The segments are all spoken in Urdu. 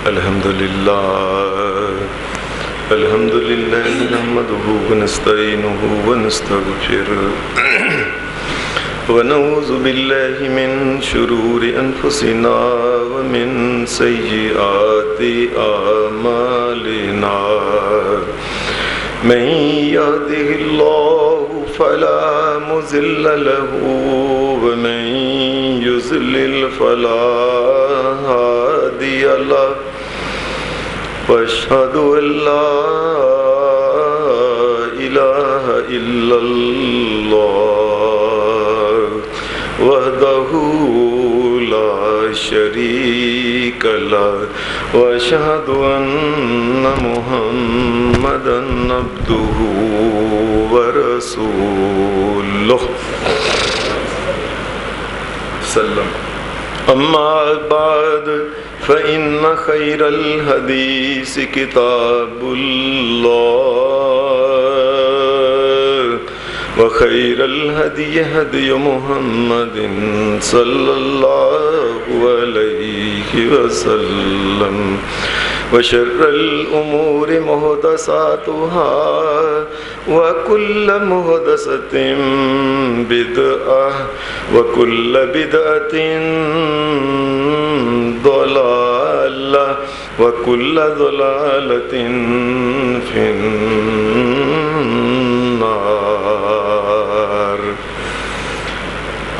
الحمد لله نحمده ونستعينه ونستغفره ونعوذ بالله من شرور أنفسنا ومن سيئات أعمالنا من يهده الله فلا مضل له ومن يضلل فلا هادي له وأشهد أن لا إله إلا الله وحده لا شريك له وأشهد أن محمدا عبده ورسوله سلم. أما بعد فإن خير الحديث كتاب الله وخير الهدي هدي محمد صلى الله عليه وسلم وشر الأمور محدثاتها وكل محدثة بدعة وكل بدعة ضلالة وكل ضلالة في النار.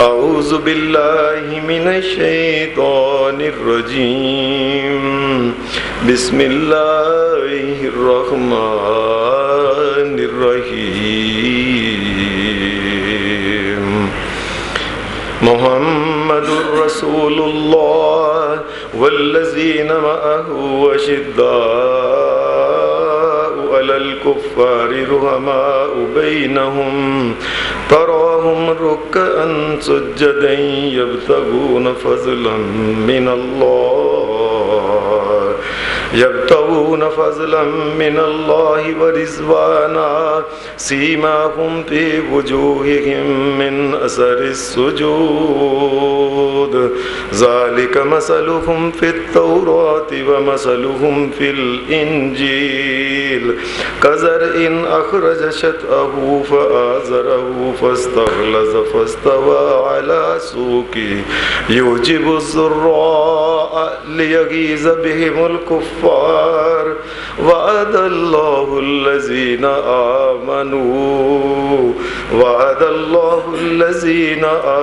أعوذ بالله من الشيطان الرجيم. بسم الله الرحمن الرحيم. محمد رسول الله والذين معه أشداء على الكفار رحماء بينهم تراهم ركعا سجدا يبتغون فضلا من الله ورضوانا سيماهم في وجوههم من أثر السجود ذلك مثلهم في التوراة ومثلهم في الإنجيل كزرع أخرج شطأه فآزره فاستغلظ فاستوى على سوقه يعجب الزراع ليغيظ بهم الكفار وعد الله الذين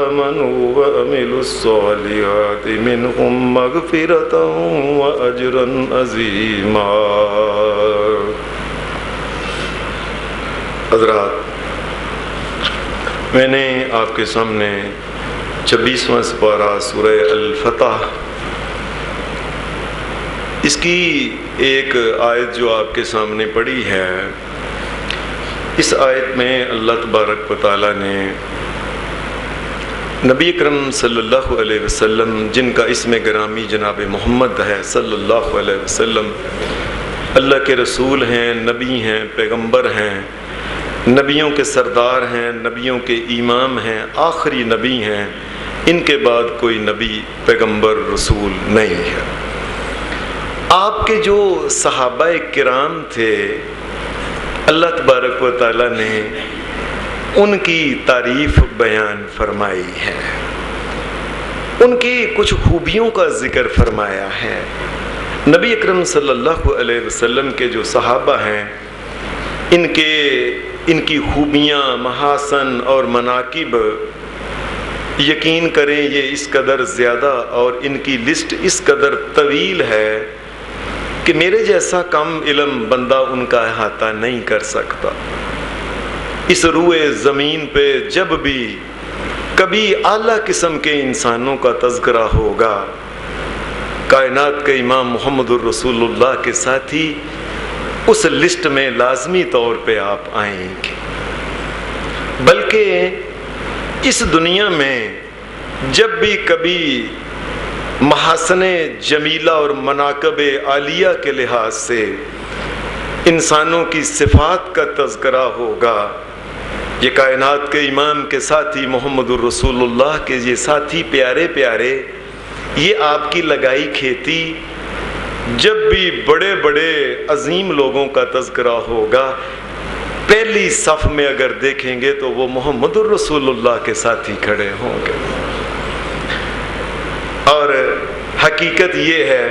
آمنوا وعملوا الصالحات منهم مغفرة وأجرا عظيما. حضرات، میں نے آپ کے سامنے 26واں سپارہ سورہ الفتح، اس کی ایک آیت جو آپ کے سامنے پڑھی ہے، اس آیت میں اللہ تبارک و تعالیٰ نے نبی اکرم صلی اللہ علیہ وسلم، جن کا اسم گرامی جناب محمد ہے صلی اللہ علیہ وسلم، اللہ کے رسول ہیں، نبی ہیں، پیغمبر ہیں، نبیوں کے سردار ہیں، نبیوں کے امام ہیں، آخری نبی ہیں، ان کے بعد کوئی نبی، پیغمبر، رسول نہیں ہے. آپ کے جو صحابہ کرام تھے، اللہ تبارک و تعالیٰ نے ان کی تعریف بیان فرمائی ہے، ان کی کچھ خوبیوں کا ذکر فرمایا ہے. نبی اکرم صلی اللہ علیہ وسلم کے جو صحابہ ہیں، ان کی خوبیاں، محاسن اور مناقب، یقین کریں یہ اس قدر زیادہ اور ان کی لسٹ اس قدر طویل ہے کہ میرے جیسا کم علم بندہ ان کا احاطہ نہیں کر سکتا. اس روئے زمین پہ جب بھی کبھی اعلیٰ قسم کے انسانوں کا تذکرہ ہوگا، کائنات کے امام محمد الرسول اللہ کے ساتھی اس لسٹ میں لازمی طور پہ آپ آئیں گے. بلکہ اس دنیا میں جب بھی کبھی محاسن جمیلہ اور مناقب عالیہ کے لحاظ سے انسانوں کی صفات کا تذکرہ ہوگا، یہ کائنات کے امام کے ساتھی محمد الرسول اللہ کے یہ ساتھی پیارے پیارے، یہ آپ کی لگائی کھیتی جب بھی بڑے بڑے عظیم لوگوں کا تذکرہ ہوگا پہلی صف میں اگر دیکھیں گے تو وہ محمد الرسول اللہ کے ساتھی کھڑے ہوں گے. اور حقیقت یہ ہے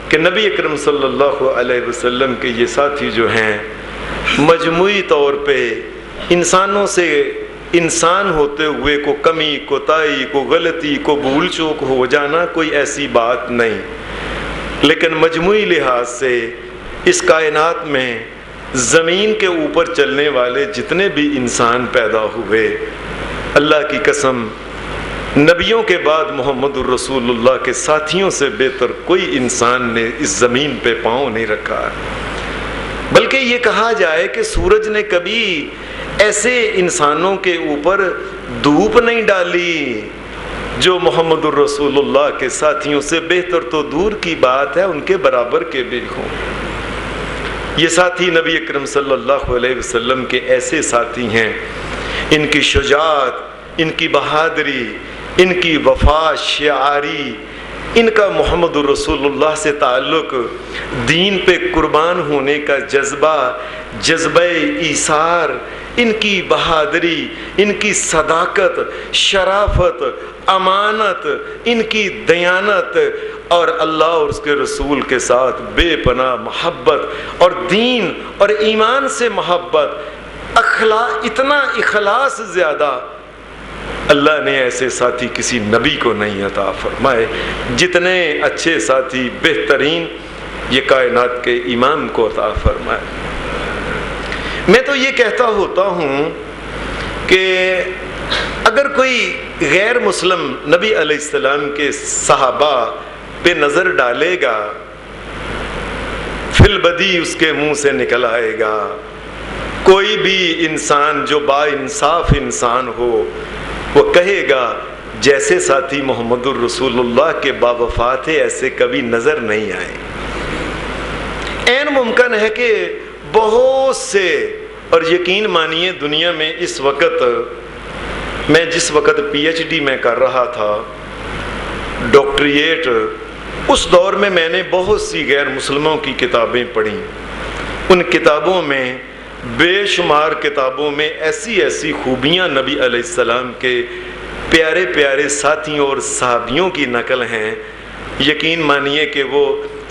کہ نبی اکرم صلی اللہ علیہ وسلم کے یہ ساتھی جو ہیں مجموعی طور پہ انسانوں سے انسان ہوتے ہوئے کو کمی، کوتاہی، کو غلطی، کو بھول چوک ہو جانا کوئی ایسی بات نہیں، لیکن مجموعی لحاظ سے اس کائنات میں زمین کے اوپر چلنے والے جتنے بھی انسان پیدا ہوئے، اللہ کی قسم نبیوں کے بعد محمد الرسول اللہ کے ساتھیوں سے بہتر کوئی انسان نے اس زمین پہ پاؤں نہیں رکھا ہے. بلکہ یہ کہا جائے کہ سورج نے کبھی ایسے انسانوں کے اوپر دھوپ نہیں ڈالی جو محمد الرسول اللہ کے ساتھیوں سے بہتر تو دور کی بات ہے ان کے برابر کے بھی ہوں. یہ ساتھی نبی اکرم صلی اللہ علیہ وسلم کے ایسے ساتھی ہیں، ان کی شجاعت، ان کی بہادری، ان کی وفا شعاری، ان کا محمد الرسول اللہ سے تعلق، دین پہ قربان ہونے کا جذبہ، جذبہ ایثار، ان کی بہادری، ان کی صداقت، شرافت، امانت، ان کی دیانت اور اللہ اور اس کے رسول کے ساتھ بے پناہ محبت اور دین اور ایمان سے محبت، اتنا اخلاص زیادہ اللہ نے ایسے ساتھی کسی نبی کو نہیں عطا فرمائے. جتنے اچھے ساتھی بہترین یہ کائنات کے امام کو عطا فرمائے. میں تو یہ کہتا ہوتا ہوں کہ اگر کوئی غیر مسلم نبی علیہ السلام کے صحابہ پہ نظر ڈالے گا فی البدی اس کے منہ سے نکل آئے گا. کوئی بھی انسان جو با انصاف انسان ہو وہ کہے گا جیسے ساتھی محمد الرسول اللہ کے باوفا تھے ایسے کبھی نظر نہیں آئے. عین ممکن ہے کہ بہت سے، اور یقین مانیے دنیا میں اس وقت، میں جس وقت پی ایچ ڈی میں کر رہا تھا، ڈاکٹریٹ، اس دور میں میں نے بہت سی غیر مسلموں کی کتابیں پڑھیں. ان کتابوں میں بے شمار کتابوں میں ایسی ایسی خوبیاں نبی علیہ السلام کے پیارے پیارے ساتھیوں اور صحابیوں کی نقل ہیں. یقین مانیے کہ وہ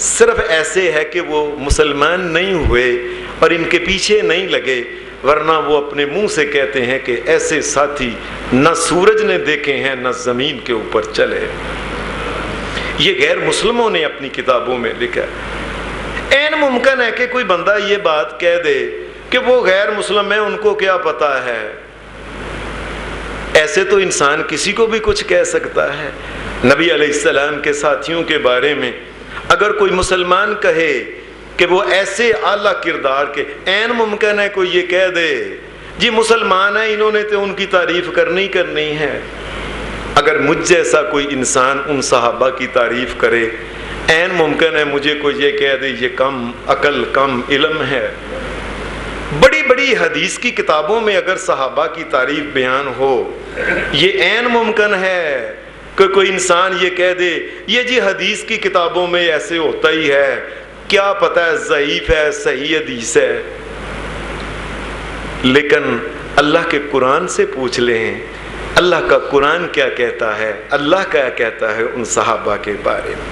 صرف ایسے ہے کہ وہ مسلمان نہیں ہوئے اور ان کے پیچھے نہیں لگے، ورنہ وہ اپنے منہ سے کہتے ہیں کہ ایسے ساتھی نہ سورج نے دیکھے ہیں نہ زمین کے اوپر چلے. یہ غیر مسلموں نے اپنی کتابوں میں لکھا. عین ممکن ہے کہ کوئی بندہ یہ بات کہہ دے کہ وہ غیر مسلم ہیں ان کو کیا پتا ہے. ایسے تو انسان کسی کو بھی کچھ کہہ سکتا ہے. نبی علیہ السلام کے ساتھیوں کے بارے میں اگر کوئی مسلمان کہے کہ وہ ایسے اعلیٰ کردار کے، عین ممکن ہے کوئی یہ کہہ دے جی مسلمان ہیں انہوں نے تو ان کی تعریف کرنی ہے. اگر مجھ جیسا کوئی انسان ان صحابہ کی تعریف کرے، عین ممکن ہے مجھے کوئی یہ کہہ دے یہ کم عقل کم علم ہے. بڑی بڑی حدیث کی کتابوں میں اگر صحابہ کی تعریف بیان ہو، یہ عین ممکن ہے کہ کوئی انسان یہ کہہ دے یہ جی حدیث کی کتابوں میں ایسے ہوتا ہی ہے، کیا پتہ ہے ضعیف ہے صحیح حدیث ہے. لیکن اللہ کے قرآن سے پوچھ لیں اللہ کا قرآن کیا کہتا ہے، اللہ کیا کہتا ہے ان صحابہ کے بارے میں.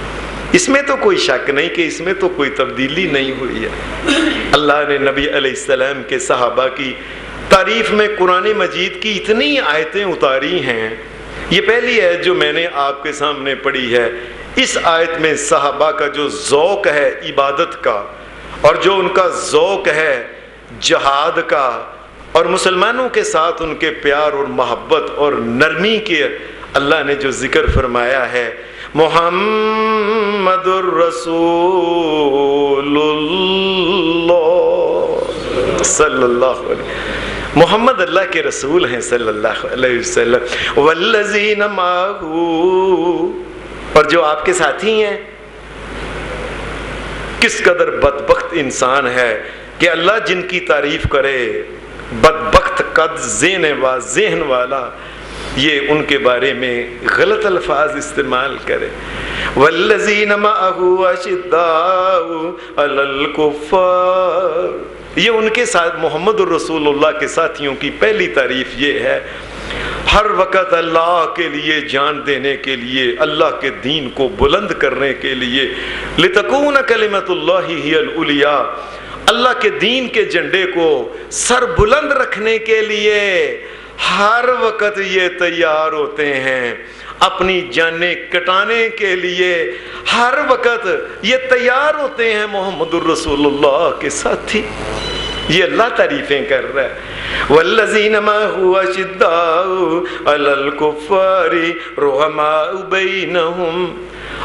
اس میں تو کوئی شک نہیں کہ اس میں تو کوئی تبدیلی نہیں ہوئی ہے. اللہ نے نبی علیہ السلام کے صحابہ کی تعریف میں قرآن مجید کی اتنی آیتیں اتاری ہیں. یہ پہلی ہے جو میں نے آپ کے سامنے پڑھی ہے. اس آیت میں صحابہ کا جو ذوق ہے عبادت کا اور جو ان کا ذوق ہے جہاد کا اور مسلمانوں کے ساتھ ان کے پیار اور محبت اور نرمی کے اللہ نے جو ذکر فرمایا ہے، محمد الرسول اللہ صلی اللہ علیہ وسلم، محمد اللہ کے رسول ہیں صلی اللہ علیہ وسلم. والذین معہ، اور جو آپ کے ساتھی ہیں. کس قدر بدبخت انسان ہے کہ اللہ جن کی تعریف کرے، بدبخت قد ذہن والا یہ ان کے بارے میں غلط الفاظ استعمال کرے. والذین معہ اشداء علی الکفار، یہ ان کے ساتھ محمد الرسول اللہ کے ساتھیوں کی پہلی تعریف یہ ہے، ہر وقت اللہ کے لیے جان دینے کے لیے، اللہ کے دین کو بلند کرنے کے لیے، لتکون کلمۃ اللہ ہی العلیٰ، اللہ کے دین کے جھنڈے کو سر بلند رکھنے کے لیے ہر وقت یہ تیار ہوتے ہیں، اپنی جانیں کٹانے کے لیے ہر وقت یہ تیار ہوتے ہیں محمد الرسول اللہ کے ساتھی. یہ اللہ تعریفیں کر رہا ہے. والذین معہ اشداء علی الکفار رحماء بینہم،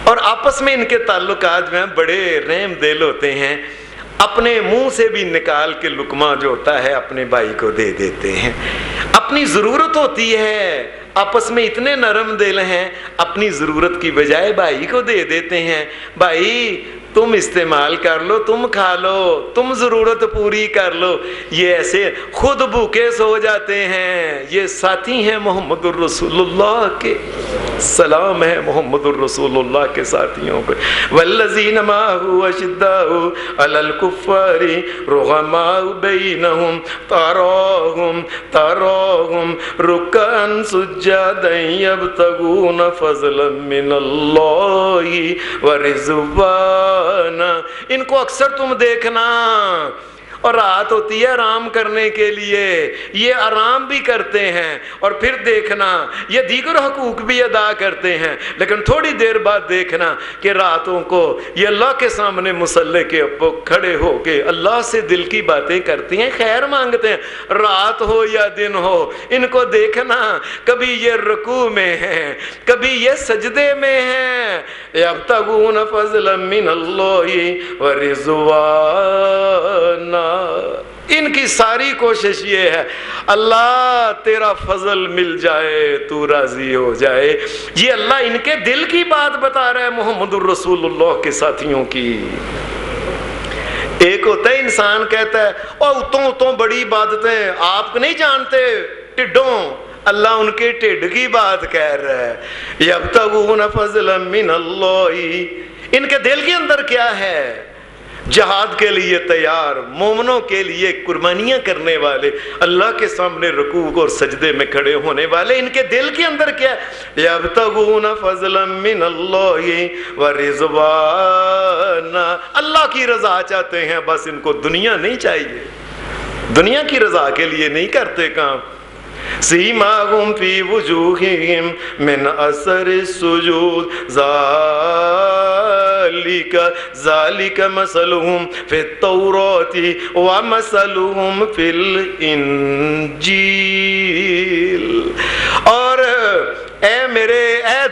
اور آپس میں ان کے تعلقات میں بڑے رحم دل ہوتے ہیں، اپنے منہ سے بھی نکال کے لقمہ جو ہوتا ہے اپنے بھائی کو دے دیتے ہیں. اپنی ضرورت ہوتی ہے، آپس میں اتنے نرم دل ہیں، اپنی ضرورت کی بجائے بھائی کو دے دیتے ہیں. بھائی تم استعمال کر لو، تم کھا لو، تم ضرورت پوری کر لو. یہ ایسے خود بھوکے سو جاتے ہیں. یہ ساتھی ہیں محمد الرسول اللہ کے. سلام ہے محمد الرسول اللہ کے ساتھیوں کو. والذین معہ اشداء علی الکفار رحماء بینہم تراہم رکعا سجدا یبتغون فضلا من اللہ ورضوانا. ان کو اکثر تم دیکھنا، اور رات ہوتی ہے آرام کرنے کے لیے، یہ آرام بھی کرتے ہیں، اور پھر دیکھنا یہ دیگر حقوق بھی ادا کرتے ہیں، لیکن تھوڑی دیر بعد دیکھنا کہ راتوں کو یہ اللہ کے سامنے مصلی کے اوپر کھڑے ہو کے اللہ سے دل کی باتیں کرتی ہیں، خیر مانگتے ہیں. رات ہو یا دن ہو ان کو دیکھنا، کبھی یہ رکوع میں ہیں، کبھی یہ سجدے میں ہیں. یبتغون فضلا من اللہ ورضوانا، ان کی ساری کوشش یہ ہے اللہ تیرا فضل مل جائے، تو راضی ہو جائے. یہ اللہ ان کے دل کی بات بتا رہا ہے محمد الرسول اللہ کے ساتھیوں کی. ایک ہوتا ہے انسان کہتا ہے اور اتوں بڑی عبادتیں آپ نہیں جانتے ٹڈوں، اللہ ان کے ٹھڈ کی بات کہہ رہا ہے. یبتغون فضلا من اللہ، ان کے دل کے اندر کیا ہے؟ جہاد کے لیے تیار، مومنوں کے لیے قربانیاں کرنے والے، اللہ کے سامنے رکوع اور سجدے میں کھڑے ہونے والے. ان کے دل کے اندر کیا ہے؟ یبتغون فضلا من اللہ ورضوانا، اللہ کی رضا چاہتے ہیں. بس ان کو دنیا نہیں چاہیے، دنیا کی رضا کے لیے نہیں کرتے کام. سیماہم فی وجوہہم من اثر السجود ذالک مثلہم فی التوراۃ ومثلہم فی الانجیل. اور اے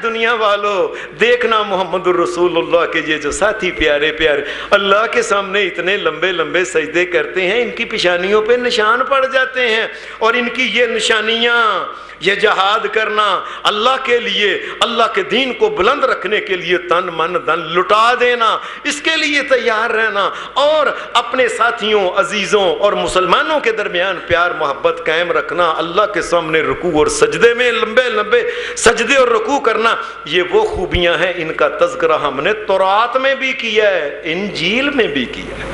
دنیا والو دیکھنا محمد الرسول اللہ کے یہ جو ساتھی پیارے پیارے اللہ کے سامنے اتنے لمبے لمبے سجدے کرتے ہیں، ان کی پیشانیوں پہ نشان پڑ جاتے ہیں. اور ان کی یہ نشانیاں، یہ جہاد کرنا اللہ کے لیے، اللہ کے دین کو بلند رکھنے کے لیے تن من دھن لٹا دینا، اس کے لیے تیار رہنا، اور اپنے ساتھیوں عزیزوں اور مسلمانوں کے درمیان پیار محبت قائم رکھنا، اللہ کے سامنے رکوع اور سجدے میں لمبے لمبے سجدے اور رکوع کرنا. یہ وہ خوبیاں ہیں، ان کا تذکرہ ہم نے تورات میں بھی کیا ہے، انجیل میں بھی کیا ہے.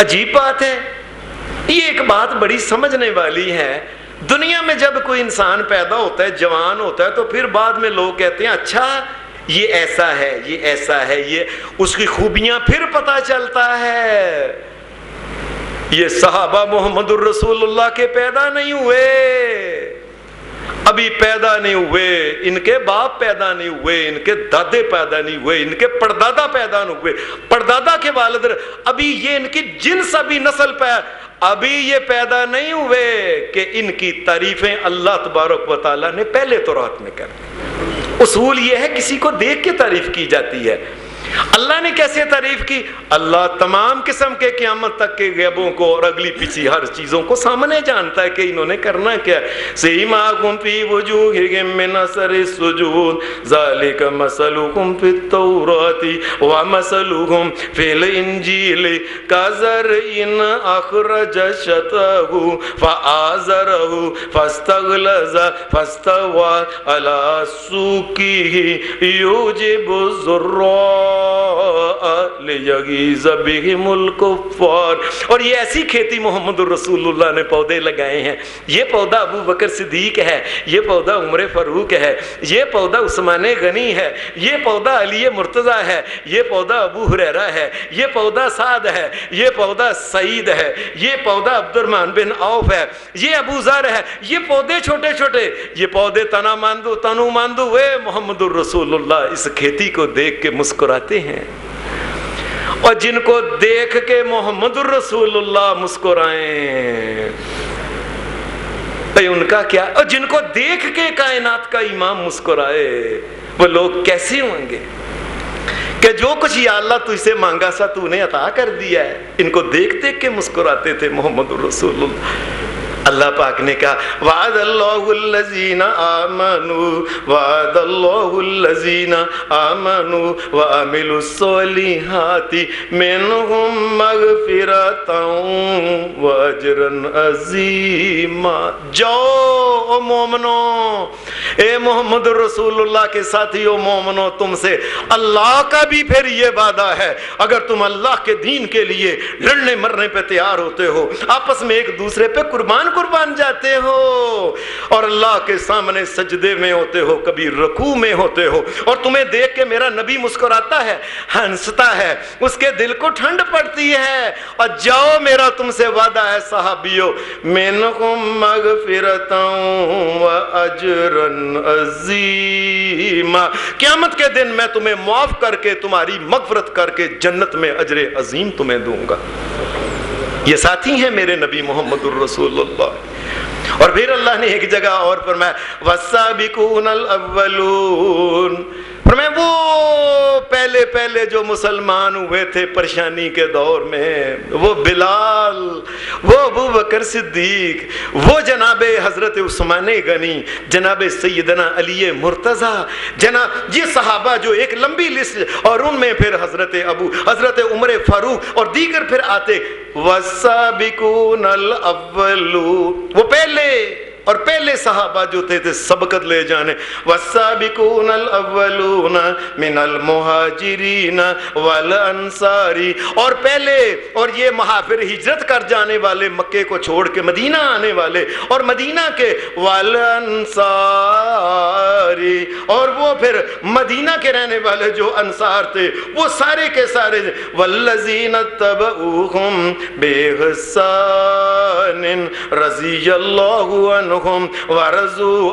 عجیب بات ہے. یہ ایک بات بڑی سمجھنے والی ہے. دنیا میں جب کوئی انسان پیدا ہوتا ہے، جوان ہوتا ہے، تو پھر بعد میں لوگ کہتے ہیں اچھا یہ ایسا ہے، یہ ایسا ہے، یہ اس کی خوبیاں پھر پتہ چلتا ہے. یہ صحابہ محمد الرسول اللہ کے پیدا نہیں ہوئے، ابھی پیدا نہیں ہوئے، ان کے باپ پیدا نہیں ہوئے، ان کے دادے پیدا نہیں ہوئے، ان کے پردادا پیدا نہیں ہوئے، پردادا کے والد، ابھی یہ ان کی جنس ابھی نسل ابھی یہ پیدا نہیں ہوئے کہ ان کی تعریفیں اللہ تبارک و تعالیٰ نے پہلے تورات میں کر دی. اصول یہ ہے کسی کو دیکھ کے تعریف کی جاتی ہے. اللہ نے کیسے تعریف کی؟ اللہ تمام قسم کے قیامت تک کے غیبوں کو اور اگلی پیچھے ہر چیزوں کو سامنے جانتا ہے کہ انہوں نے کرنا کیا. سیماکم فی وجوہہم من اثر السجود ذالک مثلکم فی التوراۃ ومثلکم فی الانجیل کزرع اخرج شطأہ فآزرہ فاستغلظ فاستوى علی سوقہ یعجب الزراع لیغیظ بہم الکفار. اور یہ ایسی کھیتی محمد الرسول اللہ نے پودے لگائے ہیں. یہ پودا ابو بکر صدیق ہے, یہ پودا عمر فاروق ہے, یہ پودا عثمان غنی ہے, یہ پودا علی مرتضیٰ ہے, یہ پودا ابو ہریرہ ہے, یہ پودا سعد ہے, یہ پودا سعید ہے, یہ پودا عبد الرحمن بن عوف ہے, یہ ابو ذر ہے. یہ پودے چھوٹے چھوٹے, یہ پودے تنو ماندو وے محمد الرسول اللہ اس کھیتی کو دیکھ کے مسکراتے ہیں. اور جن کو دیکھ کے محمد الرسول اللہ مسکرائیں ان کا کیا؟ اور جن کو دیکھ کے کائنات کا امام مسکرائے وہ لوگ کیسے ہوں گے کہ جو کچھ یا اللہ تجھ سے مانگا سا تو نے عطا کر دیا ہے. ان کو دیکھ دیکھ کے مسکراتے تھے محمد الرسول اللہ. اللہ پاک نے کہا وعد اللہ الذین آمنوا وعد اللہ الذین آمنوا وعملوا الصالحات منہم مغفرۃ واجرا عظیما. جاؤ مومنو, اے محمد الرسول اللہ کے ساتھیو مومنو, تم سے اللہ کا بھی پھر یہ وعدہ ہے. اگر تم اللہ کے دین کے لیے لڑنے مرنے پہ تیار ہوتے ہو, آپس میں ایک دوسرے پہ قربان جاتے ہو اور اللہ کے سامنے سجدے میں ہوتے ہو, کبھی رکوع میں ہوتے ہو, اور تمہیں دیکھ کے میرا نبی مسکراتا ہے, ہنستا ہے, اس کے دل کو ٹھنڈ پڑتی ہے. اور جاؤ میرا تم سے وعدہ ہے صحابیو منکم مغفرۃ واجرا عظیما, قیامت کے دن میں تمہیں معاف کر کے تمہاری مغفرت کر کے جنت میں اجر عظیم تمہیں دوں گا. یہ ساتھی ہیں میرے نبی محمد الرسول اللہ. اور پھر اللہ نے ایک جگہ اور فرمایا والسابقون الاولون, فرمایا وہ پہلے جو مسلمان ہوئے تھے پریشانی کے دور میں, وہ بلال, وہ ابو بکر صدیق, وہ جناب حضرت عثمان غنی, جناب سیدنا علی مرتضیٰ, جناب یہ صحابہ جو ایک لمبی لسٹ, اور ان میں پھر حضرت عمر فاروق اور دیگر پھر آتے. والسابقون الاولون, وہ پہلے صحابہ جو تھے سبقت لے جانے. والسابقون الاولون من المہاجرین والانصار, اور یہ مہاجر ہجرت کر جانے والے مکے کو چھوڑ کے مدینہ آنے والے, اور مدینہ کے والانصار, اور وہ پھر مدینہ کے رہنے والے جو انصار تھے وہ سارے کے سارے. والذین اتبعوہم بإحسان رضی اللہ عنہ ورضوا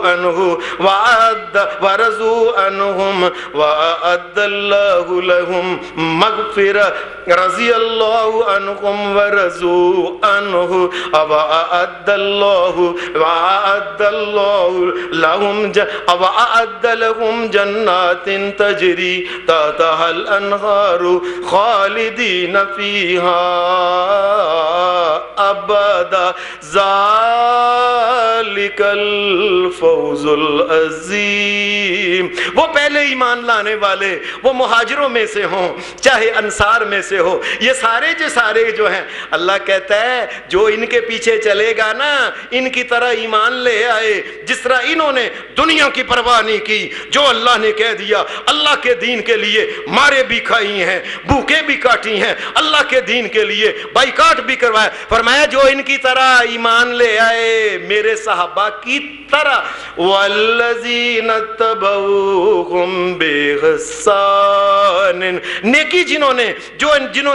عنهم وأعد الله لهم مغفرة رضي الله عنهم ورضوا عنه وأعد لهم جنات تجري تحتها الأنهار خالدين فيها أبدا ذلك الفوز العظیم. وہ پہلے ایمان لانے والے, وہ مہاجروں میں سے ہوں چاہے انصار میں سے ہو, یہ سارے جو ہیں, اللہ کہتا ہے جو ان کے پیچھے چلے گا نا, ان کی طرح ایمان لے آئے جس طرح انہوں نے دنیا کی پرواہ نہیں کی, جو اللہ نے کہہ دیا اللہ کے دین کے لیے مارے بھی کھائی ہیں, بھوکے بھی کاٹی ہیں, اللہ کے دین کے لیے بائیکاٹ بھی کروایا. فرمایا جو ان کی طرح ایمان لے آئے میرے صحابہ کی طرح. والذین اتبعوہم بإحسان, نیکی جنہوں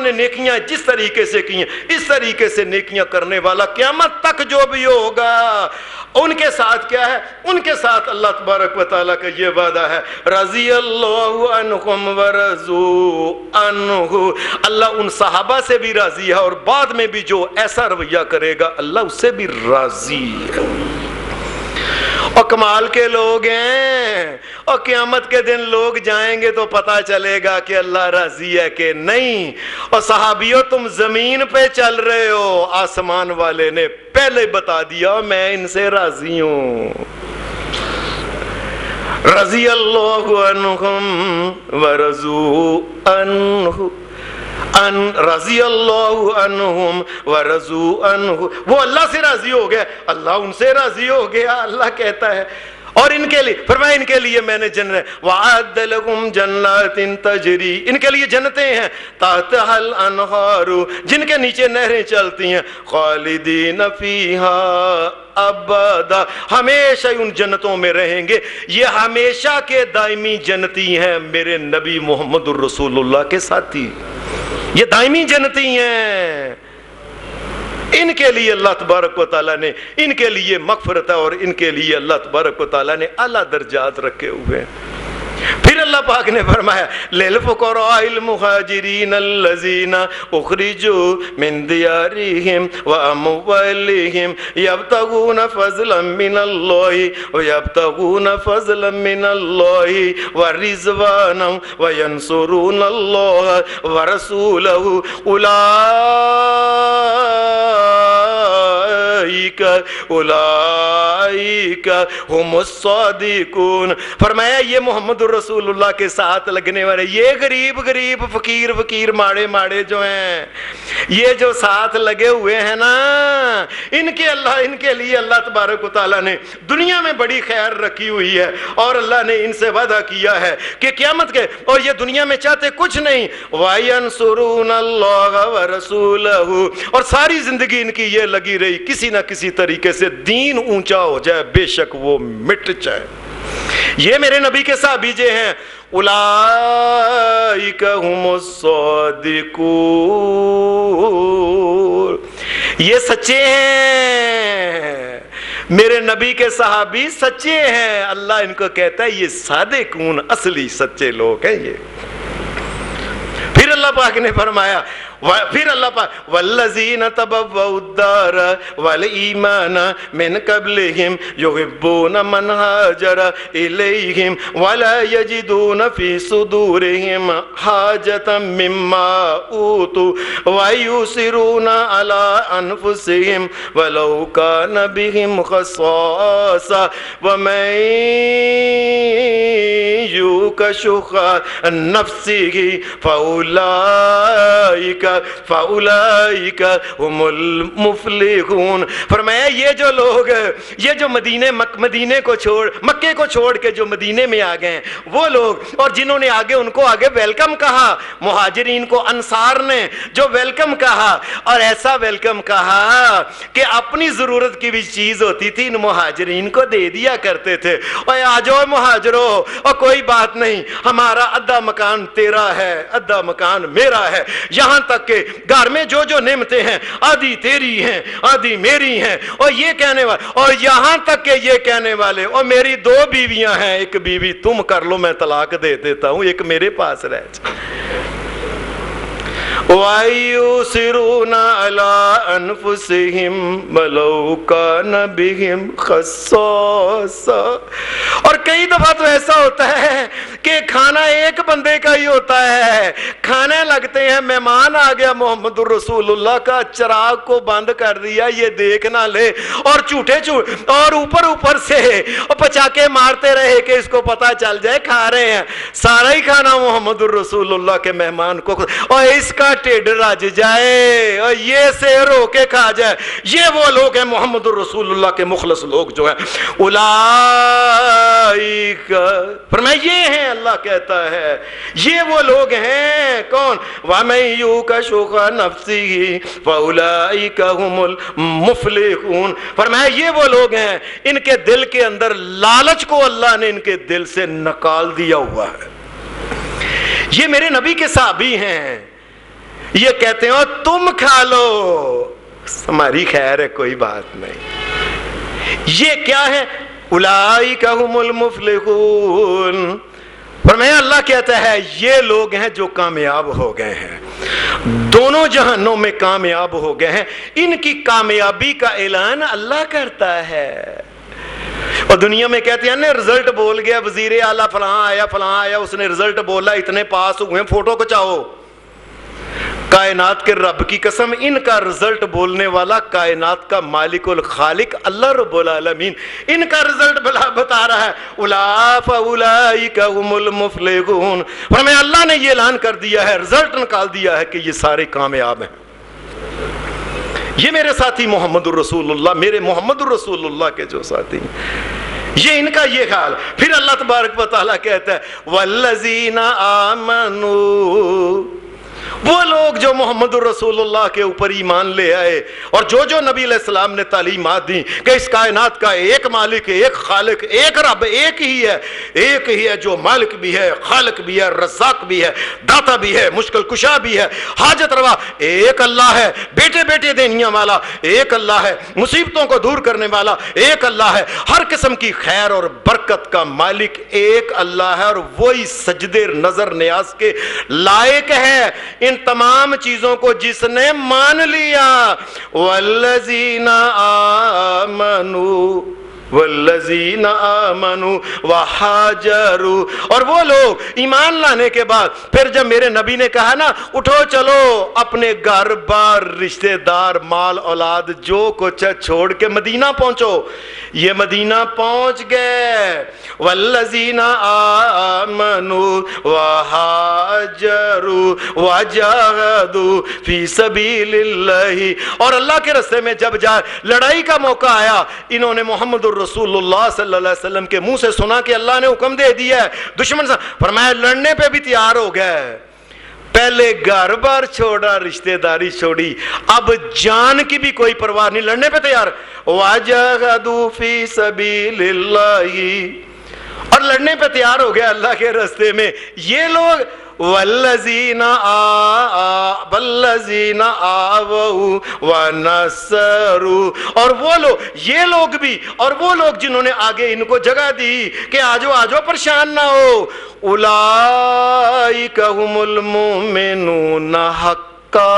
نے نیکیاں جس طریقے سے کی ہیں اس طریقے سے نیکیاں کرنے والا قیامت تک جو بھی ہوگا ان کے ساتھ کیا ہے؟ ان کے ساتھ اللہ تبارک و تعالیٰ کا یہ وعدہ ہے رضی اللہ عنہم ورضوا عنہ. اللہ ان صحابہ سے بھی راضی ہے اور بعد میں بھی جو ایسا رویہ کرے گا اللہ اس سے بھی راضی ہے. اور کمال کے لوگ ہیں، اور قیامت کے دن لوگ جائیں گے تو پتہ چلے گا کہ اللہ راضی ہے کہ نہیں۔ اور صحابیوں تم زمین پہ چل رہے ہو، آسمان والے نے پہلے بتا دیا میں ان سے راضی ہوں۔ رضی اللہ عنہم ورضوا عنہ، رضی اللہ عنہم ورضوا عنہ، وہ اللہ سے راضی ہو گیا، اللہ ان سے راضی ہو گیا۔ اللہ کہتا ہے اور ان کے لیے فرمایا ان کے لیے میں نے جنت وعد لہم جنات تجری، ان کے لیے جنتیں ہیں تحتها الانہار، جن کے نیچے نہریں چلتی ہیں، خالدین فیہا ابدا، ہمیشہ ان جنتوں میں رہیں گے۔ یہ ہمیشہ کے دائمی جنتی ہیں میرے نبی محمد الرسول اللہ کے ساتھی، یہ دائمی جنتی ہیں۔ ان کے لیے اللہ تبارک و تعالیٰ نے ان کے لیے مغفرت ہے، اور ان کے لیے اللہ تبارک و تعالیٰ نے اعلیٰ درجات رکھے ہوئے ہیں۔ پھر اللہ پاک نے فرمایا للفقراء المہاجرین الذین اخرجوا من دیارہم واموالہم یبتغون فضلا من اللہ ویبتغون فضلا من اللہ ورضوانا وینصرون اللہ ورسولہ اولئک ہم الصادقون۔ فرمایا یہ محمد رسول اللہ کے ساتھ لگنے والے، یہ غریب فقیر ماڑے جو ہیں، یہ جو ساتھ لگے ہوئے ہیں نا، ان کے لیے اللہ تبارک و تعالیٰ نے دنیا میں بڑی خیر رکھی ہوئی ہے، اور اللہ نے ان سے وعدہ کیا ہے کہ قیامت کے، اور یہ دنیا میں چاہتے کچھ نہیں، وَيَنْصُرُونَ اللَّهَ وَرَسُولَهُ، اور ساری زندگی ان کی یہ لگی رہی کسی نہ کسی طریقے سے دین اونچا ہو جائے، بے شک وہ مٹ جائے۔ یہ میرے نبی کے صحابی جو ہیں، اولئک ہم الصادقون، یہ سچے ہیں، میرے نبی کے صحابی سچے ہیں۔ اللہ ان کو کہتا ہے یہ صادقون، اصلی سچے لوگ ہیں یہ۔ پھر اللہ پاک نے فرمایا والذین تبوؤا الدار والایمان من قبلہم یحبون من ہاجر الیہم ولا یجدون فی صدورہم حاجة مما اوتوا ویؤثرون علی انفسہم ولو کان بہم خصاصہ ومن یوق شح نفسہ فاولئک ہم المفلحون۔ فرمایا یہ جو لوگ، یہ جو مدینے کو چھوڑ، مکے کو چھوڑ کے جو مدینے میں آ گئے ہیں، وہ لوگ، اور جنہوں نے آگے ان کو آگے ویلکم کہا، مہاجرین کو انصار نے جو ویلکم کہا، اور ایسا ویلکم کہا کہ اپنی ضرورت کی بھی چیز ہوتی تھی ان مہاجرین کو دے دیا کرتے تھے، اور آ جاؤ مہاجرو، اور کوئی بات نہیں، ہمارا آدھا مکان تیرا ہے، آدھا مکان میرا ہے، یہاں تک کہ گھر میں جو نعمتیں ہیں آدھی تیری ہیں آدھی میری ہیں، اور یہ کہنے والے، اور یہاں تک کہ یہ کہنے والے، اور میری 2 بیویاں ہیں، ایک بیوی تم کر لو میں طلاق دے دیتا ہوں، ایک میرے پاس رہ جائے۔ وَيُؤْثِرُونَ عَلَىٰ أَنفُسِهِمْ وَلَوْ كَانَ بِهِمْ خَصَاصَةٌ۔ اور کئی دفعہ تو ایسا ہوتا ہے کہ کھانا ایک بندے کا ہی ہوتا ہے، کھانے لگتے ہیں، مہمان آ گیا محمد الرسول اللہ کا، چراغ کو بند کر دیا، یہ دیکھ نہ لے، اور اور اوپر سے پچاکے مارتے رہے کہ اس کو پتا چل جائے کھا رہے ہیں، سارا ہی کھانا محمد الرسول اللہ کے مہمان کو، اور اس کا ٹیڈ رج جائے اور یہ سیر ہو کے کھا جائے۔ یہ وہ لوگ ہیں محمد الرسول اللہ کے مخلص لوگ جو ہیں، اولئک، فرمایا یہ ہیں، اللہ کہتا ہے یہ وہ لوگ ہیں، کون؟ وَمَن یُوقَ شُحَّ نَفْسِهِ فَأُولَئِکَ هُمُ الْمُفْلِحُونَ۔ فرمایا یہ وہ لوگ ہیں ان کے دل کے اندر لالچ کو اللہ نے ان کے دل سے نکال دیا ہوا ہے۔ یہ میرے نبی کے صحابی ہیں، یہ کہتے ہیں تم کھا لو، ہماری خیر ہے، کوئی بات نہیں۔ یہ کیا ہے؟ اولئک هم المفلحون۔ فرمایا اللہ کہتا ہے یہ لوگ ہیں جو کامیاب ہو گئے ہیں، دونوں جہانوں میں کامیاب ہو گئے ہیں، ان کی کامیابی کا اعلان اللہ کرتا ہے۔ اور دنیا میں کہتے ہیں نا رزلٹ بول گیا وزیر اعلیٰ فلاں آیا اس نے رزلٹ بولا اتنے پاس ہوئے فوٹو کھچاؤ. کائنات کے رب کی قسم ان کا رزلٹ بولنے والا کائنات کا مالک الخالق اللہ رب العالمین ان کا رزلٹ بتا رہا ہے. اولئک هم المفلحون. فرمایا اللہ نے یہ اعلان کر دیا ہے, رزلٹ نکال دیا ہے کہ یہ سارے کامیاب ہیں. یہ میرے ساتھی محمد الرسول اللہ, میرے محمد الرسول اللہ کے جو ساتھی ہیں, یہ ان کا یہ حال. پھر اللہ تبارک و تعالیٰ کہتا ہے والذین آمنوا, وہ لوگ جو محمد الرسول اللہ کے اوپر ایمان لے آئے اور جو نبی علیہ السلام نے تعلیمات دی کہ اس کائنات کا ایک مالک, ایک خالق, ایک رب ایک ہی ہے جو مالک بھی ہے, خالق بھی ہے, رزاق بھی ہے, داتا بھی ہے, مشکل کشا بھی ہے, حاجت روا ایک اللہ ہے, بیٹے دینیاں والا ایک اللہ ہے, مصیبتوں کو دور کرنے والا ایک اللہ ہے, ہر قسم کی خیر اور برکت کا مالک ایک اللہ ہے, اور وہی سجدے نظر نیاز کے لائق ہے. ان تمام چیزوں کو جس نے مان لیا, والذین آمنوا وہاجروا, اور وہ لوگ ایمان لانے کے بعد پھر جب میرے نبی نے کہا نا اٹھو چلو اپنے گھر بار رشتہ دار مال اولاد جو کچھ چھوڑ کے مدینہ پہنچو, یہ مدینہ پہنچ گئے. والذین آمنوا وہاجروا وجاہدوا فی سبیل اللہ, اور اللہ کے راستے میں جب لڑائی کا موقع آیا انہوں نے محمد رسول اللہ صلی اللہ علیہ وسلم کے منہ سے سنا کہ اللہ نے حکم دے دیا ہے, دشمن سے فرمایا لڑنے پہ بھی تیار ہو گئے. پہلے گھر بار چھوڑا, رشتہ داری چھوڑی, اب جان کی بھی کوئی پرواہ نہیں, لڑنے پہ تیار. وَجَاهَدُوا فِي سَبِيلِ اللَّهِ, اور لڑنے پہ تیار ہو گیا اللہ کے راستے میں. یہ لوگ والذین آووا ونصروا, اور وہ لوگ, یہ لوگ بھی, اور وہ لوگ جنہوں نے آگے ان کو جگہ دی کہ آجو پریشان نہ ہو. اولئک هم المؤمنون حقا.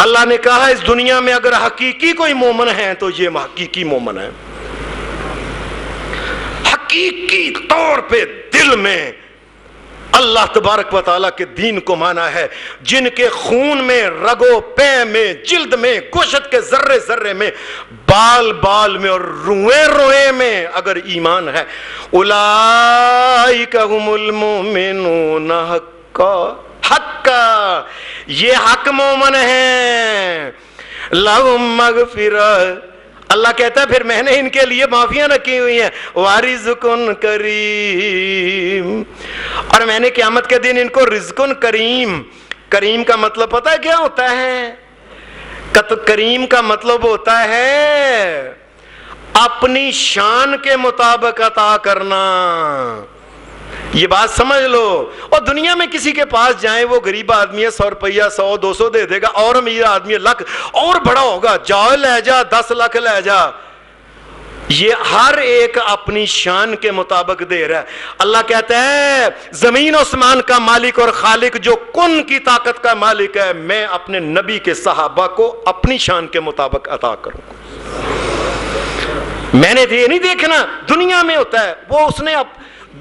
اللہ نے کہا اس دنیا میں اگر حقیقی کوئی مومن ہے تو یہ حقیقی مومن ہے, حقیقی طور پہ دل میں اللہ تبارک و تعالیٰ کے دین کو مانا ہے, جن کے خون میں, رگو پے میں, جلد میں, گوشت کے ذرے ذرے میں, بال میں اور روئے میں اگر ایمان ہے. اولئک هم المؤمنون حقا, یہ حق مومن ہیں. لہم مغفرۃ, اللہ کہتا ہے پھر میں نے ان کے لیے معافیاں رکھی ہوئی ہیں. وارزقن کریم, اور میں نے قیامت کے دن ان کو رزقن کریم کا مطلب پتہ ہے کیا ہوتا ہے؟ کریم کا مطلب ہوتا ہے اپنی شان کے مطابق عطا کرنا. یہ بات سمجھ لو. اور دنیا میں کسی کے پاس جائیں, وہ غریب آدمی ہے 100 روپیہ 100-200 دے دے گا, اور امیر آدمی لاکھ اور بڑا ہوگا, جاؤ لے جا 10 لاکھ لے جا. یہ ہر ایک اپنی شان کے مطابق دے رہا ہے. اللہ کہتا ہے زمین آسمان کا مالک اور خالق جو کن کی طاقت کا مالک ہے, میں اپنے نبی کے صحابہ کو اپنی شان کے مطابق عطا کروں گا. میں نے یہ نہیں دیکھنا دنیا میں ہوتا ہے, وہ اس نے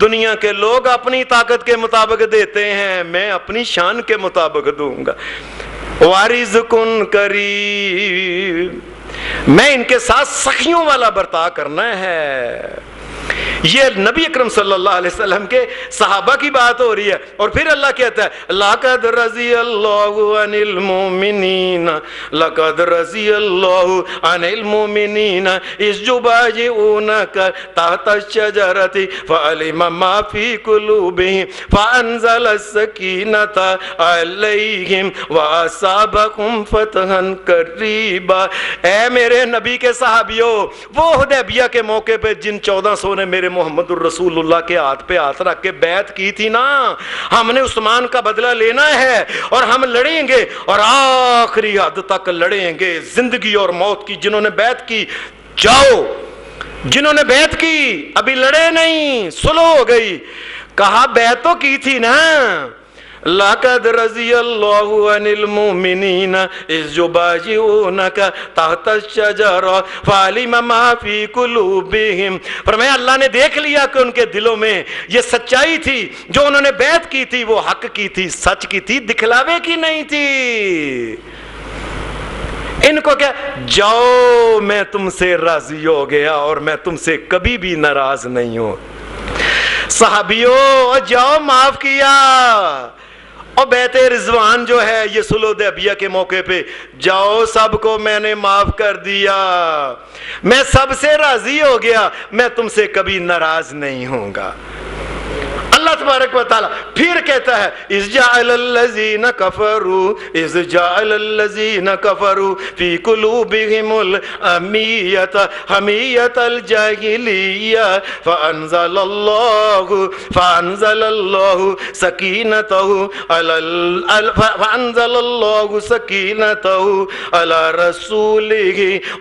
دنیا کے لوگ اپنی طاقت کے مطابق دیتے ہیں, میں اپنی شان کے مطابق دوں گا. وارزقن کریم, میں ان کے ساتھ سخیوں والا برتا کرنا ہے. یہ نبی اکرم صلی اللہ علیہ وسلم کے صحابہ کی بات ہو رہی ہے. اور پھر اللہ کہتا ہے لقد رضی اللہ عن المؤمنین, لقد رضی اللہ عن المؤمنین اذ یبایعونک تحت الشجرۃ فعلم ما فی قلوبہم فانزل السکینۃ علیہم واصابہم فتحا قریبا. اے میرے نبی کے صحابیوں, وہ حدیبیہ کے موقع پہ جن 1400 نے میرے محمد الرسول اللہ کے ہاتھ پہ ہاتھ رکھ کے بیعت کی تھی نا, ہم نے عثمان کا بدلہ لینا ہے اور ہم لڑیں گے اور آخری حد تک لڑیں گے, زندگی اور موت کی. جنہوں نے بیعت کی جاؤ, جنہوں نے بیعت کی ابھی لڑے نہیں, سلو ہو گئی. کہا بیعت تو کی تھی نا, لقد رضی اللہ عن المؤمنین اذ یبایعونک تحت الشجرہ فعلم ما فی قلوبہم. فرمایا اللہ نے دیکھ لیا کہ ان کے دلوں میں یہ سچائی تھی، جو انہوں نے بیعت کی تھی وہ حق کی تھی، سچ کی تھی، دکھلاوے کی نہیں تھی. ان کو کیا، جاؤ میں تم سے راضی ہو گیا اور میں تم سے کبھی بھی ناراض نہیں ہوں. صحابیوں جاؤ، معاف کیا. اور بیعت رضوان جو ہے یہ صلح حدیبیہ کے موقع پہ، جاؤ سب کو میں نے معاف کر دیا، میں سب سے راضی ہو گیا، میں تم سے کبھی ناراض نہیں ہوں گا. اللہ تبارک و تعالیٰ پھر کہتا ہے اذ جعل الذین کفروا فی قلوبہم الحمیۃ حمیۃ الجاہلیہ فانزل اللہ سکینتہ علی رسولہ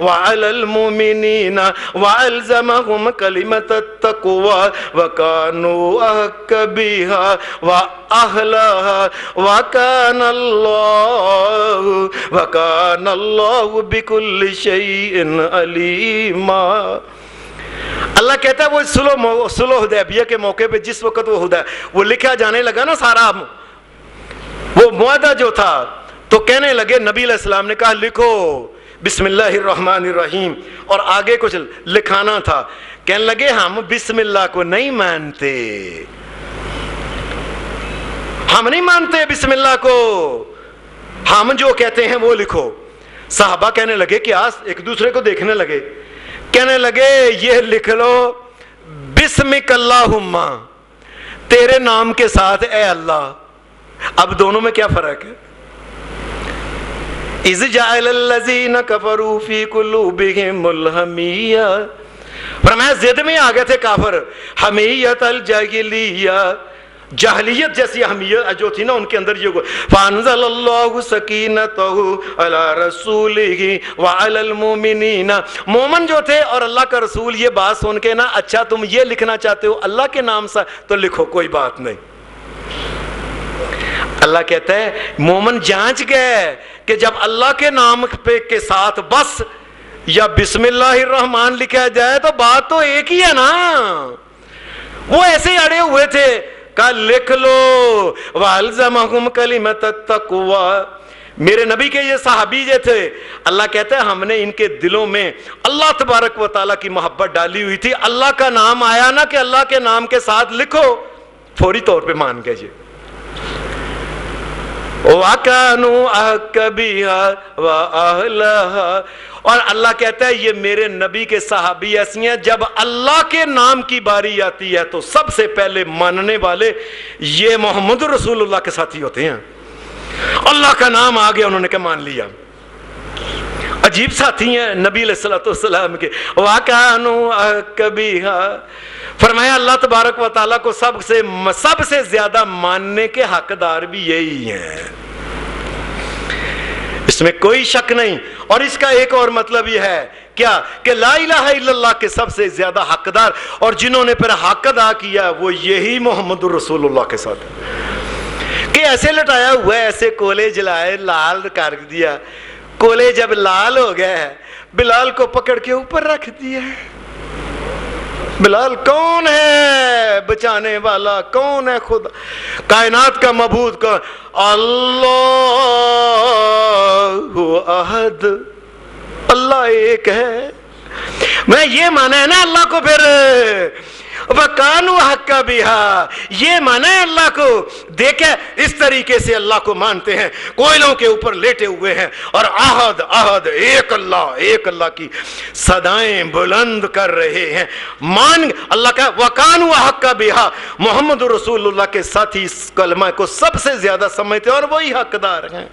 وعلی المؤمنین وألزمہم کلمۃ التقوی وکانوا بها وأهلها وكان الله بكل شيء عليما. اللہ کہتا ہے وہ صلح حدیبیہ کے موقع پہ جس وقت وہ لکھا جانے لگا نا سارا وہ معاہدہ جو تھا، تو کہنے لگے، نبی علیہ السلام نے کہا لکھو بسم اللہ الرحمن الرحیم، اور آگے کچھ لکھانا تھا. کہنے لگے ہم بسم اللہ کو نہیں مانتے، ہم نہیں مانتے بسم اللہ کو، ہم جو کہتے ہیں وہ لکھو. صحابہ کہنے لگے کہ ایک دوسرے کو دیکھنے لگے، کہنے لگے یہ لکھ لو بسمک اللہم، تیرے نام کے ساتھ اے اللہ. اب دونوں میں کیا فرق ہے؟ اذ جعل الذین کفروا فی قلوبہم الحمیہ، فرمایا زد میں آ گئے تھے کافر، حمیت الجاہلیہ، جاہلیت جیسی حمیت جو تھی نا ان کے اندر یہ ہوا. فانزل اللہ سکینتہ علی رسولہ وعلی المؤمنین، مومن جو تھے اور اللہ کا رسول یہ بات سن کے نا، اچھا تم یہ لکھنا چاہتے ہو اللہ کے نام سے تو لکھو، کوئی بات نہیں. اللہ کہتا ہے مومن جانچ گئے کہ جب اللہ کے نام پہ کے ساتھ بس یا بسم اللہ الرحمن لکھا جائے تو بات تو ایک ہی ہے نا. وہ ایسے اڑے ہوئے تھے، کہا لکھ لو وَأَلْزَمَهُمْ كَلِمَةَ التَّقْوَى. میرے نبی کے یہ صحابی جو تھے، اللہ کہتا ہے ہم نے ان کے دلوں میں اللہ تبارک و تعالیٰ کی محبت ڈالی ہوئی تھی. اللہ کا نام آیا نا کہ اللہ کے نام کے ساتھ لکھو، فوری طور پہ مان گئے. وَكَانُوا أَحَقَّ بِهَا وَأَهْلَهَا. اور اللہ کہتا ہے یہ میرے نبی کے صحابی ایسی ہیں، جب اللہ کے نام کی باری آتی ہے تو سب سے پہلے ماننے والے یہ محمد رسول اللہ کے ساتھی ہوتے ہیں. اللہ کا نام آ گیا، انہوں نے کیا مان لیا. عجیب ساتھی ہیں نبی علیہ السلام کے. وَكَانُوا أَحَقَّ بِهَا، فرمایا اللہ تبارک و تعالیٰ کو سب سے زیادہ ماننے کے حقدار بھی یہی ہیں، اس میں کوئی شک نہیں. اور اس کا ایک اور مطلب یہ ہے کیا کہ لا الہ الا اللہ کے سب سے زیادہ حقدار اور جنہوں نے پھر حق ادا کیا وہ یہی محمد رسول اللہ کے ساتھ کہ ایسے لٹایا ہوا ہے، ایسے کولے جلائے لال کر دیا. کولے جب لال ہو گئے بلال کو پکڑ کے اوپر رکھ دیا. بلال کون ہے بچانے والا؟ کون ہے خدا کائنات کا معبود؟ کون؟ اللہ احد، اللہ ایک ہے. میں یہ مانا ہے نا اللہ کو، پھر وَكَانُوا حَقَّ بِهَا، یہ مانا ہے اللہ کو. دیکھیں اس طریقے سے اللہ کو مانتے ہیں، کوئلوں کے اوپر لیٹے ہوئے ہیں اور احد احد ایک اللہ کی صدائیں بلند کر رہے ہیں. مان اللہ کا وَكَانُوا حَقَّ بِهَا، محمد رسول اللہ کے ساتھی اس کلمہ کو سب سے زیادہ سمجھتے ہیں اور وہی حقدار ہیں.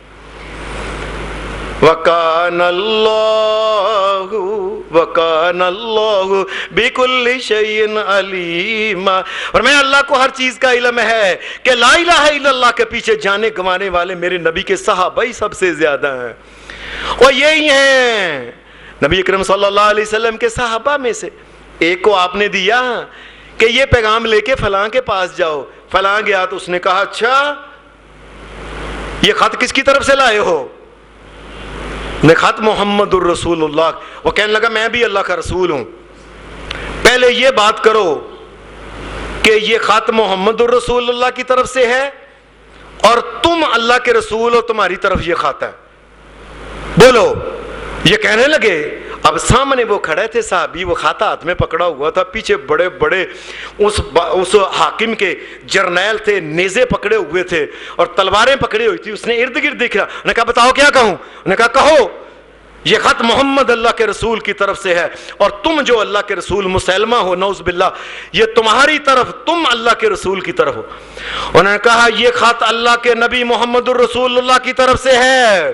وَكَانَ اللَّهُ بِكُلِّ شَيْءٍ عَلِيمًا. اور میں اللہ کو ہر چیز کا علم ہے کہ لا الہ الا اللہ کے پیچھے جانے گوانے والے میرے نبی کے صحابہ ہی سب سے زیادہ ہیں، اور یہی ہیں نبی اکرم صلی اللہ علیہ وسلم کے صحابہ میں سے. ایک کو آپ نے دیا کہ یہ پیغام لے کے فلاں کے پاس جاؤ، فلاں گیا تو اس نے کہا اچھا یہ خط کس کی طرف سے لائے ہو؟ نے خط محمد الرسول اللہ. وہ کہنے لگا میں بھی اللہ کا رسول ہوں. پہلے یہ بات کرو کہ یہ خط محمد الرسول اللہ کی طرف سے ہے اور تم اللہ کے رسول ہو, تمہاری طرف یہ خط ہے, بولو. یہ کہنے لگے. اب سامنے وہ کھڑے تھے صحابی, وہ خط ہاتھ میں پکڑا ہوا تھا, پیچھے بڑے بڑے اس حاکم کے جرنیل تھے, نیزے پکڑے ہوئے تھے اور تلواریں پکڑی ہوئی تھی. اس نے ارد گرد دیکھا, نے کہا بتاؤ کیا کہوں؟ نے کہا کہو یہ خط محمد اللہ کے رسول کی طرف سے ہے اور تم جو اللہ کے رسول مسلمہ ہو نعوذ باللہ, یہ تمہاری طرف, تم اللہ کے رسول کی طرف ہو. انہوں نے کہا یہ خط اللہ کے نبی محمد الرسول اللہ کی طرف سے ہے.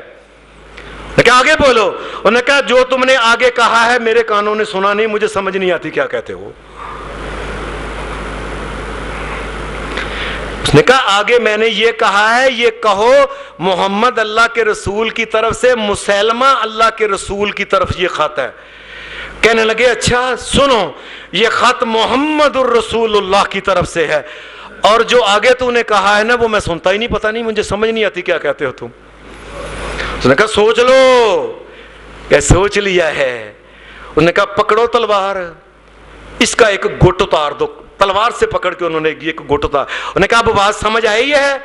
کیا آگے بولو؟ انہوں نے کہا جو تم نے آگے کہا ہے میرے کانوں نے سنا نہیں, مجھے سمجھ نہیں آتی کیا کہتے ہو. اس نے کہا آگے میں نے یہ کہا ہے, یہ کہو محمد اللہ کے رسول کی طرف سے, مسلمہ اللہ کے رسول کی طرف یہ خط ہے. کہنے لگے اچھا سنو, یہ خط محمد الرسول اللہ کی طرف سے ہے اور جو آگے تو نے کہا ہے نا وہ میں سنتا ہی نہیں, پتہ نہیں, مجھے سمجھ نہیں آتی کیا کہتے ہو تم. اس نے کہا سوچ لو. کہ سوچ لیا ہے. انہوں نے کہا پکڑو تلوار, اس کا ایک گٹ اتار دو. تلوار سے پکڑ کے انہوں نے ایک گٹ اتار. انہوں نے کہا اب بات سمجھ آئی ہے,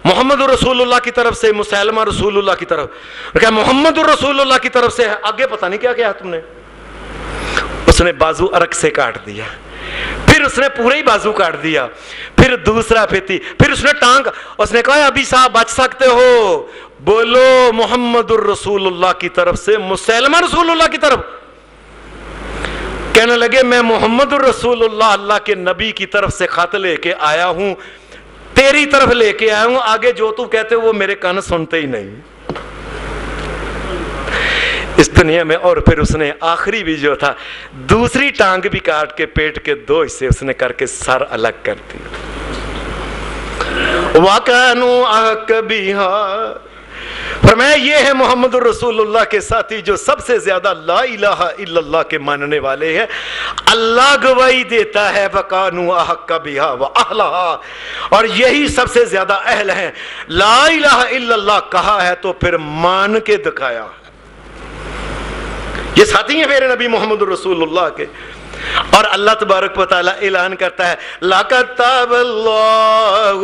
محمد رسول اللہ کی طرف سے, مسلمہ رسول اللہ کی طرف. انہوں نے کہا محمد رسول اللہ کی طرف سے ہے. آگے پتہ نہیں کیا کیا تم نے. اس نے بازو ارک سے کاٹ دیا, پھر اس نے پورے ہی بازو کاٹ دیا, پھر دوسرا پھیتی, پھر اس نے ٹانگ. اس نے کہا ابھی صاحب بچ سکتے ہو, بولو محمد الرسول اللہ کی طرف سے, مسلمہ رسول اللہ کی طرف. کہنے لگے میں محمد الرسول اللہ اللہ کے نبی کی طرف سے خط لے کے آیا ہوں, تیری طرف لے کے آیا ہوں, آگے جو تو کہتے وہ میرے کان سنتے ہی نہیں اس دنیا میں. اور پھر اس نے آخری بھی جو تھا دوسری ٹانگ بھی کاٹ کے پیٹ کے 2 حصے اس نے کر کے سر الگ کر دیا. وَكَانُوا أَحَقَّ بِهَا. فرمایا یہ ہے محمد الرسول اللہ کے ساتھی جو سب سے زیادہ لا الہ الا اللہ کے ماننے والے ہیں. اللہ گواہی دیتا ہے وَكَانُوا أَحَقَّ بِهَا وَأَهْلَهَا, اور یہی سب سے زیادہ اہل ہیں. لا الہ الا اللہ کہا ہے تو پھر مان کے دکھایا. یہ ساتھی ہیں میرے نبی محمد الرسول اللہ کے. اور اللہ تبارک و تعالیٰ اعلان کرتا ہے لَقَدْ تَابَ اللَّهُ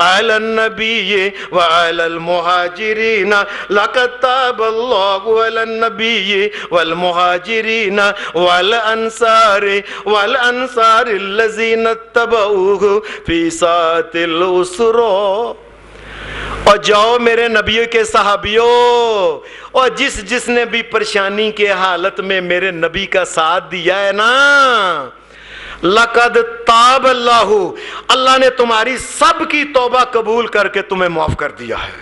عَلَى النَّبِيِّ وَعَلَى الْمُهَاجِرِينَ لَقَدْ تَابَ اللَّهُ عَلَى النَّبِيِّ وَالْمُهَاجِرِينَ وَالْأَنصَارِ الَّذِينَ اتَّبَعُوهُ فِي سَاعَةِ الْعُسْرَةِ. اور جاؤ میرے نبی کے صحابیوں, اور جس نے بھی پریشانی کے حالت میں میرے نبی کا ساتھ دیا ہے نا, لقد تاب اللہ, اللہ نے تمہاری سب کی توبہ قبول کر کے تمہیں معاف کر دیا ہے.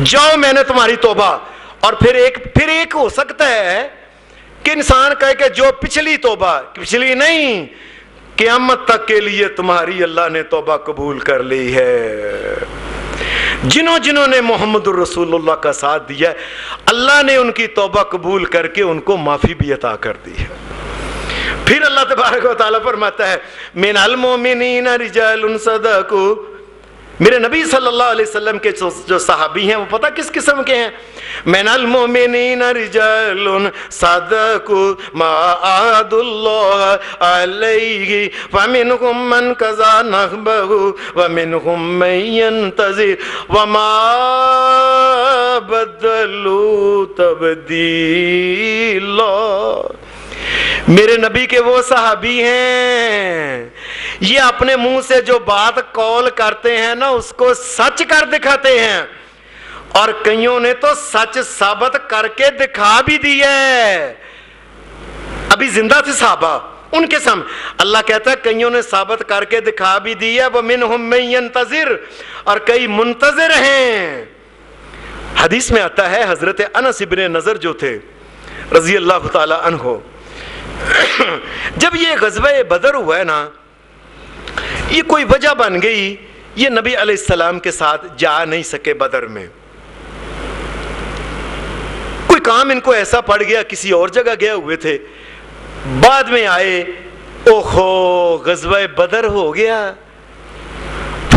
جاؤ میں نے تمہاری توبہ. اور پھر ایک ہو سکتا ہے کہ انسان کہے کہ جو پچھلی توبہ, پچھلی نہیں, قیامت تک کے لیے تمہاری اللہ نے توبہ قبول کر لی ہے. جنہوں نے محمد الرسول اللہ کا ساتھ دیا ہے اللہ نے ان کی توبہ قبول کر کے ان کو معافی بھی عطا کر دی ہے. پھر اللہ تبارک و تعالیٰ فرماتا ہے من المؤمنین رجال صدقوا. میرے نبی صلی اللہ علیہ وسلم کے جو صحابی ہیں وہ پتہ کس قسم کے ہیں؟ من المؤمنین رجال صدقوا ما عاهدوا الله علیہ فمنهم من قضى نحبه ومنهم من ينتظر وما بدلوا تبدیلا. میرے نبی کے وہ صحابی ہیں یہ اپنے منہ سے جو بات قول کرتے ہیں نا اس کو سچ کر دکھاتے ہیں, اور کئیوں نے تو سچ ثابت کر کے دکھا بھی دیا ہے. ابھی زندہ تھے صحابہ, ان کے سامنے اللہ کہتا ہے کئیوں نے ثابت کر کے دکھا بھی دیا. وَمِنْهُمْ مَن يَنْتَظِرُ, اور کئی منتظر ہیں. حدیث میں آتا ہے حضرت انس ابن نضر جو تھے رضی اللہ تعالی عنہ, جب یہ غزوہ بدر ہوا ہے نا, یہ کوئی وجہ بن گئی, یہ نبی علیہ السلام کے ساتھ جا نہیں سکے بدر میں. کوئی کام ان کو ایسا پڑ گیا, کسی اور جگہ گئے ہوئے تھے, بعد میں آئے, اوہو غزوہ بدر ہو گیا,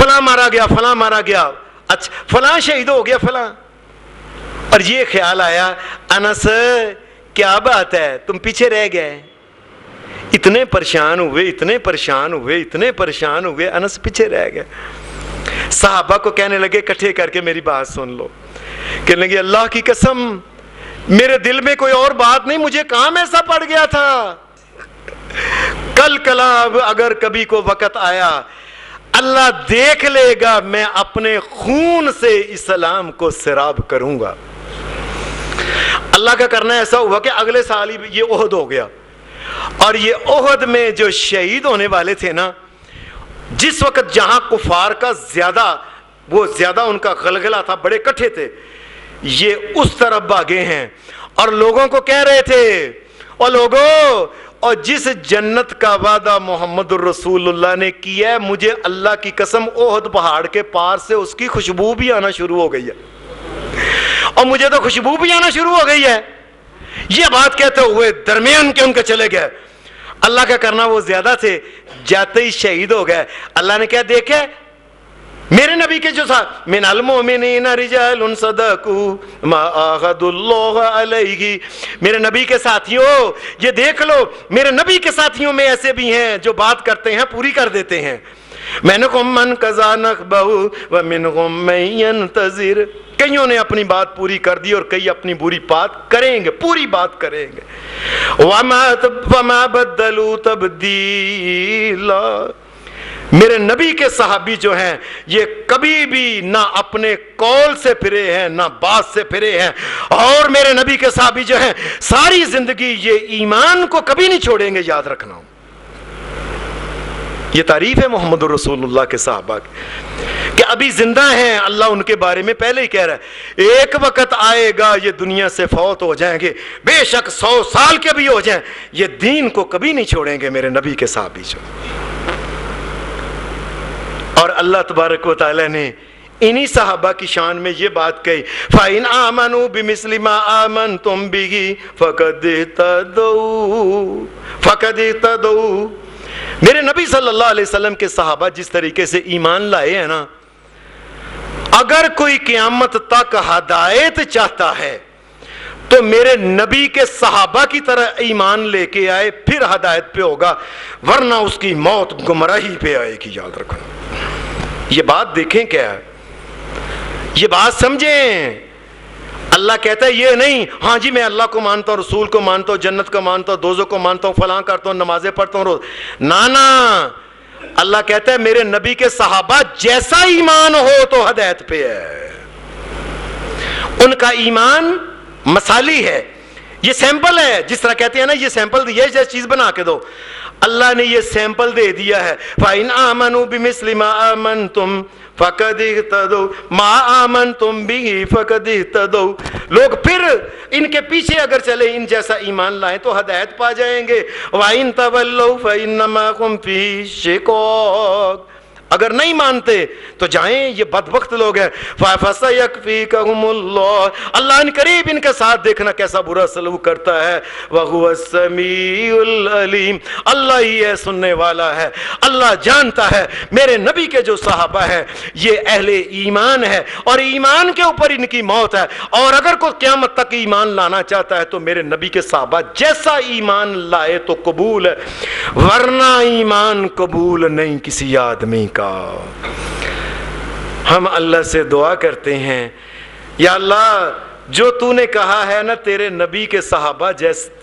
فلاں مارا گیا، فلاں مارا گیا، اچھا فلاں شہید ہو گیا فلاں. اور یہ خیال آیا انس کیا بات ہے تم پیچھے رہ گئے. اتنے پریشان ہوئے، اتنے پریشان ہوئے، اتنے پریشان ہوئے، انس پیچھے رہ گئے. صحابہ کو کہنے لگے اکٹھے کر کے میری بات سن لو. کہنے لگے اللہ کی قسم میرے دل میں کوئی اور بات نہیں، مجھے کام ایسا پڑ گیا تھا. کل کلا اگر کبھی کو وقت آیا اللہ دیکھ لے گا میں اپنے خون سے اسلام کو سراب کروں گا. اللہ کا کرنا ایسا ہوا کہ اگلے سال ہی یہ احد ہو گیا. اور یہ احد میں جو شہید ہونے والے تھے نا، جس وقت جہاں کفار کا زیادہ ان کا غلغلہ تھا، بڑے کٹھے تھے، یہ اس طرف بھاگے ہیں اور لوگوں کو کہہ رہے تھے اور لوگوں، اور جس جنت کا وعدہ محمد الرسول اللہ نے کیا ہے، مجھے اللہ کی قسم احد پہاڑ کے پار سے اس کی خوشبو بھی آنا شروع ہو گئی ہے، اور مجھے تو خوشبو بھی آنا شروع ہو گئی ہے. یہ بات کہتے ہوئے درمیان کے ان کے چلے گئے. اللہ کا کرنا وہ زیادہ تھے، جاتے ہی شہید ہو گئے. اللہ نے کیا دیکھے میرے نبی کے جو ساتھ من المؤمنین رجال صدقوا ما عاهدوا الله علیہ، میرے نبی کے ساتھیوں یہ دیکھ لو میرے نبی کے ساتھیوں میں ایسے بھی ہیں جو بات کرتے ہیں پوری کر دیتے ہیں. منکم من قضا نحبہ ومنکم من ینتظر، کئیوں نے اپنی بات پوری کر دی اور کئی اپنی بری بات کریں گے، پوری بات کریں گے. وما بدلوا تبدیلا، میرے نبی کے صحابی جو ہیں یہ کبھی بھی نہ اپنے قول سے پھرے ہیں نہ بات سے پھرے ہیں، اور میرے نبی کے صحابی جو ہیں ساری زندگی یہ ایمان کو کبھی نہیں چھوڑیں گے. یاد رکھنا یہ تعریف ہے محمد الرسول اللہ کے صحابہ کی کہ ابھی زندہ ہیں. اللہ ان کے بارے میں پہلے ہی کہہ رہا ہے ایک وقت آئے گا یہ دنیا سے فوت ہو جائیں گے، بے شک 100 سال کے بھی ہو جائیں، یہ دین کو کبھی نہیں چھوڑیں گے میرے نبی کے صحابی جو. اور اللہ تبارک و تعالی نے انہی صحابہ کی شان میں یہ بات کہی فَإِنْ آمَنُوا بِمِثْلِ مَا آمَنْتُمْ بِهِ فَقَدْ اهْتَدَوْا. میرے نبی صلی اللہ علیہ وسلم کے صحابہ جس طریقے سے ایمان لائے ہیں نا، اگر کوئی قیامت تک ہدایت چاہتا ہے تو میرے نبی کے صحابہ کی طرح ایمان لے کے آئے، پھر ہدایت پہ ہوگا، ورنہ اس کی موت گمراہی پہ آئے گی. یاد رکھنا یہ بات، دیکھیں کیا ہے یہ بات سمجھیں. اللہ کہتا ہے یہ نہیں ہاں جی میں اللہ کو مانتا ہوں، رسول کو مانتا ہوں، جنت کو مانتا ہوں، دوزخ کو مانتا ہوں، فلاں کرتا ہوں، نمازیں پڑھتا ہوں روز. نا اللہ کہتا ہے میرے نبی کے صحابہ جیسا ایمان ہو تو ہدایت پہ ہے. ان کا ایمان مثالی ہے، یہ سیمپل ہے. جس طرح کہتے ہیں نا یہ سیمپل یہ جیسی چیز بنا کے دو، اللہ نے یہ سیمپل دے دیا ہے. فَإِنْ آمَنُوا بِمِثْلِ مَا آمَنْتُمْ فَقَدْ اهْتَدَوْا مَا آمَنْتُمْ بِهِ فَقَدْ اهْتَدَوْا. لوگ پھر ان کے پیچھے اگر چلے ان جیسا ایمان لائیں تو ہدایت پا جائیں گے. وَإِنْ تَوَلَّوْا فَإِنَّمَا هُمْ فِي شِقَاقٍ، اگر نہیں مانتے تو جائیں یہ بدبخت لوگ ہیں. فَسَيَكْفِيكَهُمُ اللَّهُ، اللہ ان قریب ان کے ساتھ دیکھنا کیسا برا سلوک کرتا ہے. وَهُوَ السَّمِيعُ الْعَلِيمُ، اللہ ہی ہے سننے والا ہے، اللہ جانتا ہے. میرے نبی کے جو صحابہ ہیں یہ اہل ایمان ہے اور ایمان کے اوپر ان کی موت ہے. اور اگر کوئی قیامت تک ایمان لانا چاہتا ہے تو میرے نبی کے صحابہ جیسا ایمان لائے تو قبول ہے، ورنہ ایمان قبول نہیں کسی آدمی کا. ہم اللہ سے دعا کرتے ہیں یا اللہ جو تو نے کہا ہے نا تیرے نبی کے صحابہ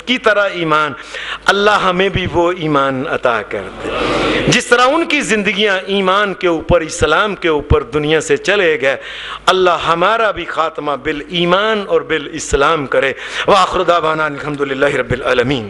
کی طرح ایمان، اللہ ہمیں بھی وہ ایمان عطا کر دے جس طرح ان کی زندگیاں ایمان کے اوپر، اسلام کے اوپر دنیا سے چلے گئے. اللہ ہمارا بھی خاتمہ بالایمان اور بالاسلام کرے. وآخر دعوانا الحمدللہ رب العالمین.